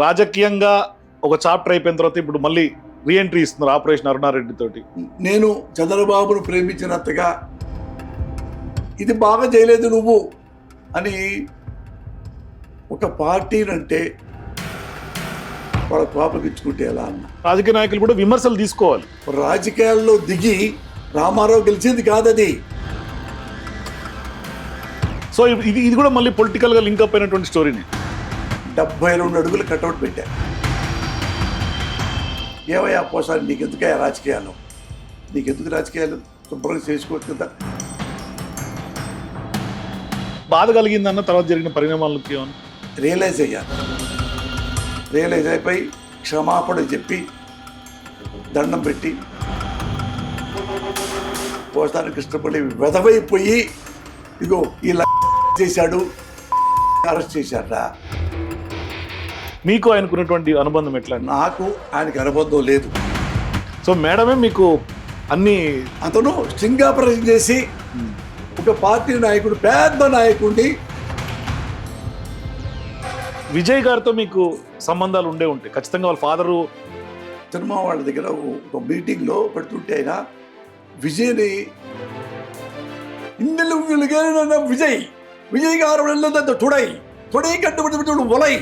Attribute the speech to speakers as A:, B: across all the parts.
A: రాజకీయంగా ఒక చాప్టర్ అయిపోయిన తర్వాత ఇప్పుడు మళ్ళీ రీఎంట్రీ ఇస్తున్నారు ఆపరేషన్ అరుణారెడ్డి తోటి.
B: నేను చంద్రబాబును ప్రేమించినంతగా ఇది బాగా చేయలేదు నువ్వు అని ఒక పార్టీనంటే వాళ్ళ కోపగించుకుంటే ఎలా అన్న.
A: రాజకీయ నాయకులు కూడా విమర్శలు తీసుకోవాలి.
B: రాజకీయాల్లో దిగి రామారావు గెలిచింది కాదది.
A: సో ఇది కూడా మళ్ళీ పొలిటికల్గా లింకప్ అయినటువంటి స్టోరీని.
B: 72 అడుగులు కట్అవుట్ పెట్టా. ఏవయ్యా పోసారి నీకెందుకయ్యా రాజకీయాలు, నీకెందుకు రాజకీయాలు, శుభ్రంగా చేసుకోవచ్చు కదా.
A: బాధ కలిగిందన్న తర్వాత జరిగిన పరిణామాలకి ఏమన్నా
B: రియలైజ్ అయ్యాను. రియలైజ్ అయిపోయి క్షమాపణ చెప్పి దండం పెట్టి పోసానికి ఇష్టపడి వెదవైపోయి ఇగో ఇలా చేశాడు, అరెస్ట్ చేశాడా.
A: మీకు ఆయనకున్నటువంటి అనుబంధం ఎట్లా?
B: నాకు ఆయనకి అనుబంధం లేదు.
A: సో మేడమే మీకు అన్ని.
B: అతను సింగాపరేషన్ చేసి ఒక పార్టీ నాయకుడు, పెద్ద నాయకుడిని.
A: విజయ్ గారితో మీకు సంబంధాలు ఉండే ఉంటాయి ఖచ్చితంగా. వాళ్ళ ఫాదరు
B: సినిమా వాళ్ళ దగ్గర ఒక మీటింగ్లో పెడుతుంటే ఆయన విజయ్ని ఇందులో విజయ్ విజయ్ గారు వెళ్ళదంత తుడై కట్టుబడి ఒలై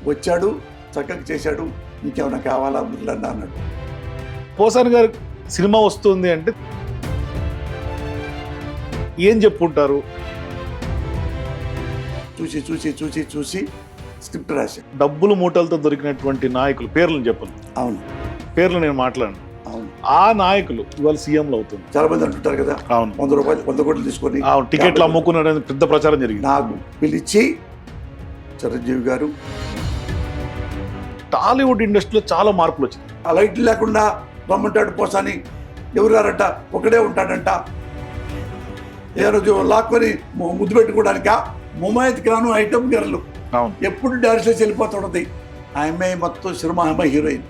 B: వచ్చాడు, చక్కగా చేశాడు. ఇంకేమైనా కావాలా మురళన్న అన్నాడు.
A: పోసాని గారు సినిమా వస్తుంది అంటే ఏం చెప్పుంటారు?
B: చూసి చూసి చూసి చూసి స్క్రిప్ట్ రాశాడు.
A: డబ్బులు మూటలతో దొరికినటువంటి నాయకులు పేర్లను చెప్పను.
B: అవును,
A: పేర్లు నేను మాట్లాడను.
B: అవును,
A: ఆ నాయకులు ఇవాళ సీఎంలు అవుతుంది.
B: చాలా మంది అంటుంటారు కదా.
A: అవును,
B: 100 రూపాయలు 100 కోట్లు తీసుకొని
A: టికెట్లు అమ్ముకున్నారని పెద్ద ప్రచారం జరిగింది.
B: నాకు పిలిచి చిరంజీవి గారు
A: టాలీవుడ్ ఇండస్ట్రీలో చాలా మార్పులు వచ్చింది.
B: ఆ లైట్ లేకుండా రమ్మంటాడు పోసాని, ఎవరారట ఒకడే ఉంటాడంట, ఏ రోజు లాక్కొని ముద్దు పెట్టుకోవడానిక ముమాయిత్ ఖాను ఐటమ్ గర్లు
A: అవును,
B: ఎప్పుడు డాన్స్ చేసి వెళ్ళిపోతుంటది. ఆమె మొత్తం సినిమా హీరోయిన్.